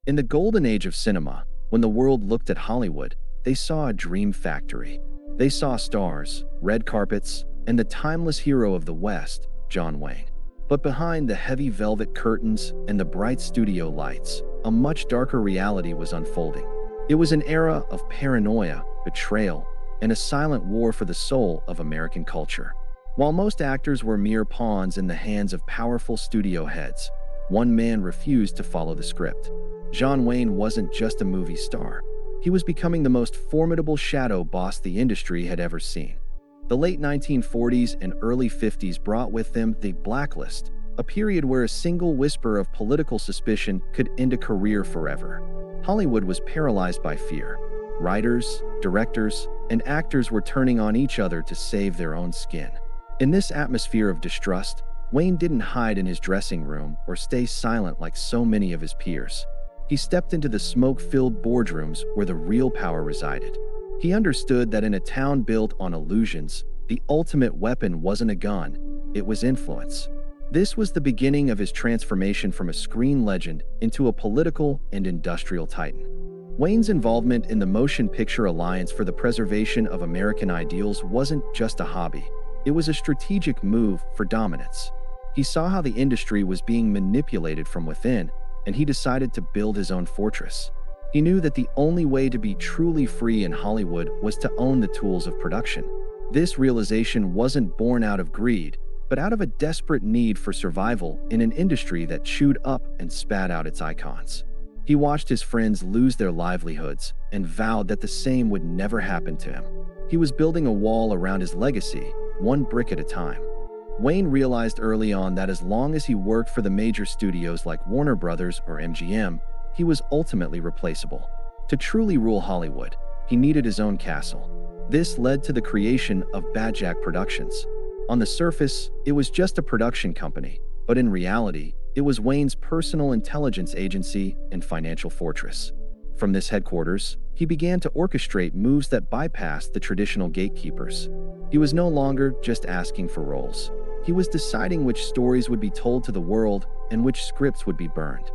In the golden age of cinema, when the world looked at Hollywood, they saw a dream factory. They saw stars, red carpets, and the timeless hero of the West, John Wayne. But behind the heavy velvet curtains and the bright studio lights, a much darker reality was unfolding. It was an era of paranoia, betrayal, and a silent war for the soul of American culture. While most actors were mere pawns in the hands of powerful studio heads, one man refused to follow the script. John Wayne wasn't just a movie star. He was becoming the most formidable shadow boss the industry had ever seen. The late 1940s and early 50s brought with them the Blacklist, a period where a single whisper of political suspicion could end a career forever. Hollywood was paralyzed by fear. Writers, directors, and actors were turning on each other to save their own skin. In this atmosphere of distrust, Wayne didn't hide in his dressing room or stay silent like so many of his peers. He stepped into the smoke-filled boardrooms where the real power resided. He understood that in a town built on illusions, the ultimate weapon wasn't a gun, it was influence. This was the beginning of his transformation from a screen legend into a political and industrial titan. Wayne's involvement in the Motion Picture Alliance for the Preservation of American Ideals wasn't just a hobby. It was a strategic move for dominance. He saw how the industry was being manipulated from within, and he decided to build his own fortress. He knew that the only way to be truly free in Hollywood was to own the tools of production. This realization wasn't born out of greed, but out of a desperate need for survival in an industry that chewed up and spat out its icons. He watched his friends lose their livelihoods and vowed that the same would never happen to him. He was building a wall around his legacy, one brick at a time. Wayne realized early on that as long as he worked for the major studios like Warner Brothers or MGM, he was ultimately replaceable. To truly rule Hollywood, he needed his own castle. This led to the creation of Batjac Productions. On the surface, it was just a production company, but in reality, it was Wayne's personal intelligence agency and financial fortress. From this headquarters, he began to orchestrate moves that bypassed the traditional gatekeepers. He was no longer just asking for roles. He was deciding which stories would be told to the world and which scripts would be burned.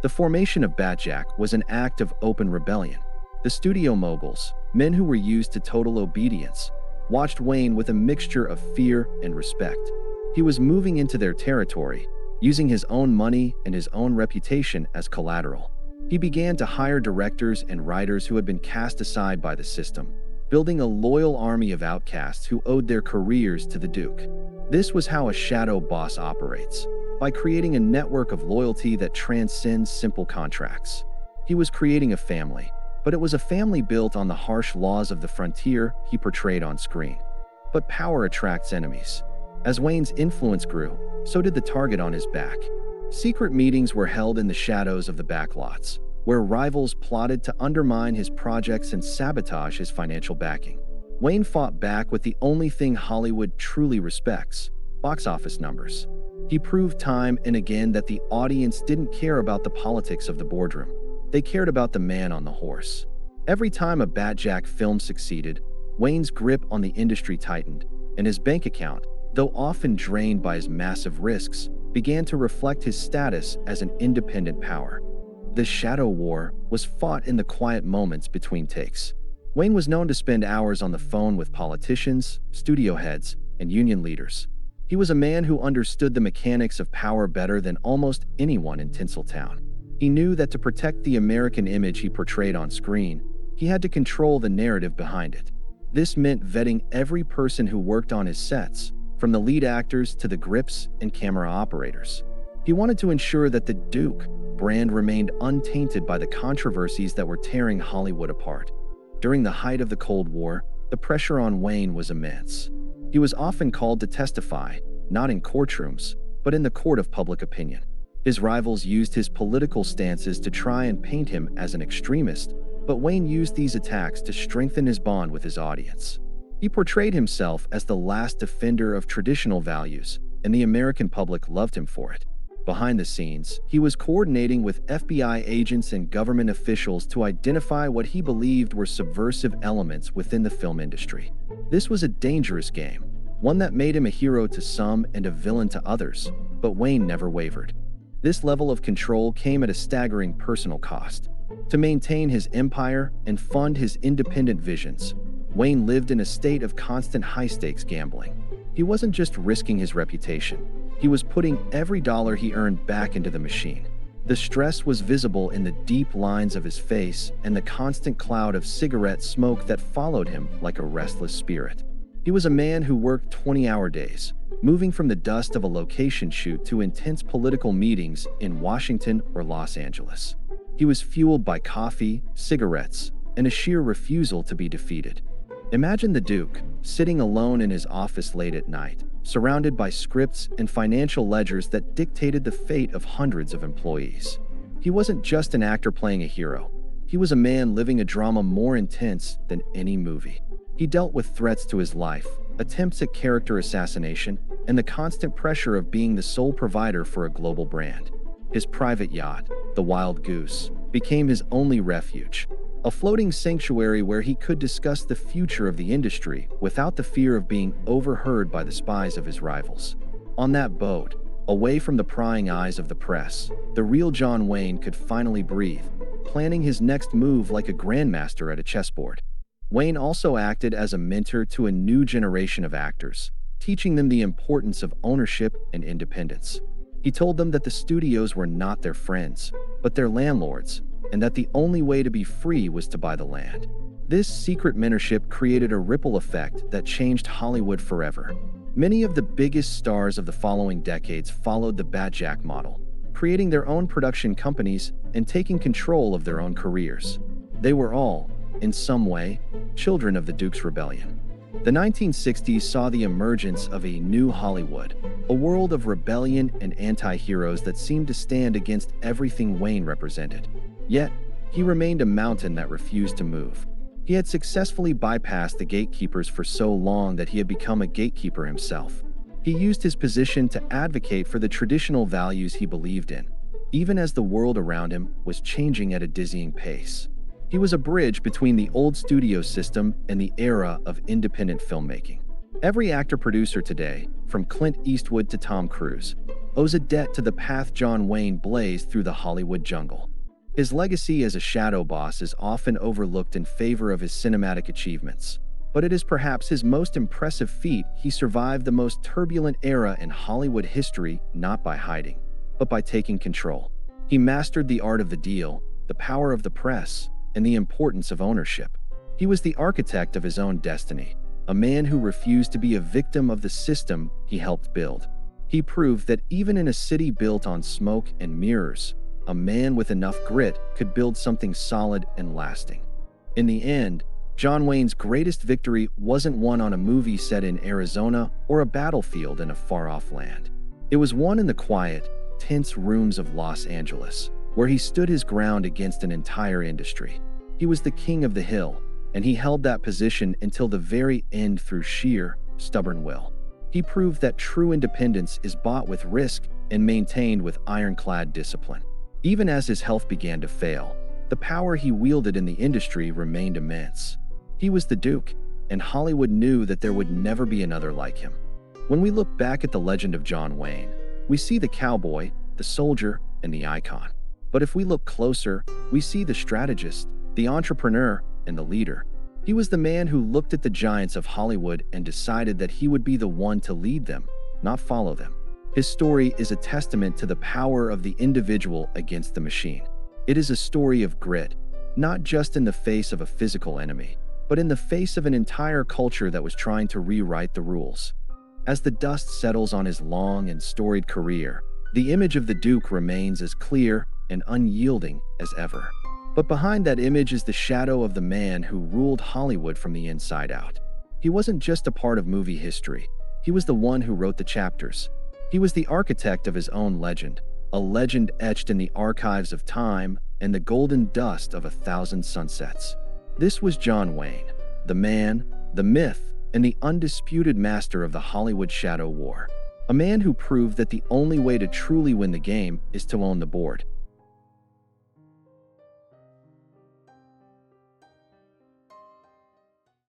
The formation of Batjac was an act of open rebellion. The studio moguls, men who were used to total obedience, watched Wayne with a mixture of fear and respect. He was moving into their territory, using his own money and his own reputation as collateral. He began to hire directors and writers who had been cast aside by the system, building a loyal army of outcasts who owed their careers to the Duke. This was how a shadow boss operates, by creating a network of loyalty that transcends simple contracts. He was creating a family, but it was a family built on the harsh laws of the frontier he portrayed on screen. But power attracts enemies. As Wayne's influence grew, so did the target on his back. Secret meetings were held in the shadows of the backlots, where rivals plotted to undermine his projects and sabotage his financial backing. Wayne fought back with the only thing Hollywood truly respects: box office numbers. He proved time and again that the audience didn't care about the politics of the boardroom. They cared about the man on the horse. Every time a Batjac film succeeded, Wayne's grip on the industry tightened, and his bank account, though often drained by his massive risks, began to reflect his status as an independent power. The shadow war was fought in the quiet moments between takes. Wayne was known to spend hours on the phone with politicians, studio heads, and union leaders. He was a man who understood the mechanics of power better than almost anyone in Tinseltown. He knew that to protect the American image he portrayed on screen, he had to control the narrative behind it. This meant vetting every person who worked on his sets, from the lead actors to the grips and camera operators. He wanted to ensure that the Duke brand remained untainted by the controversies that were tearing Hollywood apart. During the height of the Cold War, the pressure on Wayne was immense. He was often called to testify, not in courtrooms, but in the court of public opinion. His rivals used his political stances to try and paint him as an extremist, but Wayne used these attacks to strengthen his bond with his audience. He portrayed himself as the last defender of traditional values, and the American public loved him for it. Behind the scenes, he was coordinating with FBI agents and government officials to identify what he believed were subversive elements within the film industry. This was a dangerous game, one that made him a hero to some and a villain to others, but Wayne never wavered. This level of control came at a staggering personal cost. To maintain his empire and fund his independent visions, Wayne lived in a state of constant high-stakes gambling. He wasn't just risking his reputation, he was putting every dollar he earned back into the machine. The stress was visible in the deep lines of his face and the constant cloud of cigarette smoke that followed him like a restless spirit. He was a man who worked 20-hour days, moving from the dust of a location shoot to intense political meetings in Washington or Los Angeles. He was fueled by coffee, cigarettes, and a sheer refusal to be defeated. Imagine the Duke, sitting alone in his office late at night, surrounded by scripts and financial ledgers that dictated the fate of hundreds of employees. He wasn't just an actor playing a hero. He was a man living a drama more intense than any movie. He dealt with threats to his life, attempts at character assassination, and the constant pressure of being the sole provider for a global brand. His private yacht, the Wild Goose, became his only refuge, a floating sanctuary where he could discuss the future of the industry without the fear of being overheard by the spies of his rivals. On that boat, away from the prying eyes of the press, the real John Wayne could finally breathe, planning his next move like a grandmaster at a chessboard. Wayne also acted as a mentor to a new generation of actors, teaching them the importance of ownership and independence. He told them that the studios were not their friends, but their landlords, and that the only way to be free was to buy the land. This secret mentorship created a ripple effect that changed Hollywood forever. Many of the biggest stars of the following decades followed the Batjac model, creating their own production companies and taking control of their own careers. They were all, in some way, children of the Duke's rebellion. The 1960s saw the emergence of a new Hollywood, a world of rebellion and anti-heroes that seemed to stand against everything Wayne represented. Yet, he remained a mountain that refused to move. He had successfully bypassed the gatekeepers for so long that he had become a gatekeeper himself. He used his position to advocate for the traditional values he believed in, even as the world around him was changing at a dizzying pace. He was a bridge between the old studio system and the era of independent filmmaking. Every actor-producer today, from Clint Eastwood to Tom Cruise, owes a debt to the path John Wayne blazed through the Hollywood jungle. His legacy as a shadow boss is often overlooked in favor of his cinematic achievements, but it is perhaps his most impressive feat. He survived the most turbulent era in Hollywood history not by hiding, but by taking control. He mastered the art of the deal, the power of the press, and the importance of ownership. He was the architect of his own destiny, a man who refused to be a victim of the system he helped build. He proved that even in a city built on smoke and mirrors, a man with enough grit could build something solid and lasting. In the end, John Wayne's greatest victory wasn't won on a movie set in Arizona or a battlefield in a far-off land. It was won in the quiet, tense rooms of Los Angeles, where he stood his ground against an entire industry. He was the king of the hill, and he held that position until the very end through sheer, stubborn will. He proved that true independence is bought with risk and maintained with ironclad discipline. Even as his health began to fail, the power he wielded in the industry remained immense. He was the Duke, and Hollywood knew that there would never be another like him. When we look back at the legend of John Wayne, we see the cowboy, the soldier, and the icon. But if we look closer, we see the strategist, the entrepreneur, and the leader. He was the man who looked at the giants of Hollywood and decided that he would be the one to lead them, not follow them. His story is a testament to the power of the individual against the machine. It is a story of grit, not just in the face of a physical enemy, but in the face of an entire culture that was trying to rewrite the rules. As the dust settles on his long and storied career, the image of the Duke remains as clear and unyielding as ever. But behind that image is the shadow of the man who ruled Hollywood from the inside out. He wasn't just a part of movie history. He was the one who wrote the chapters. He was the architect of his own legend, a legend etched in the archives of time and the golden dust of 1,000 sunsets. This was John Wayne, the man, the myth, and the undisputed master of the Hollywood shadow war. A man who proved that the only way to truly win the game is to own the board.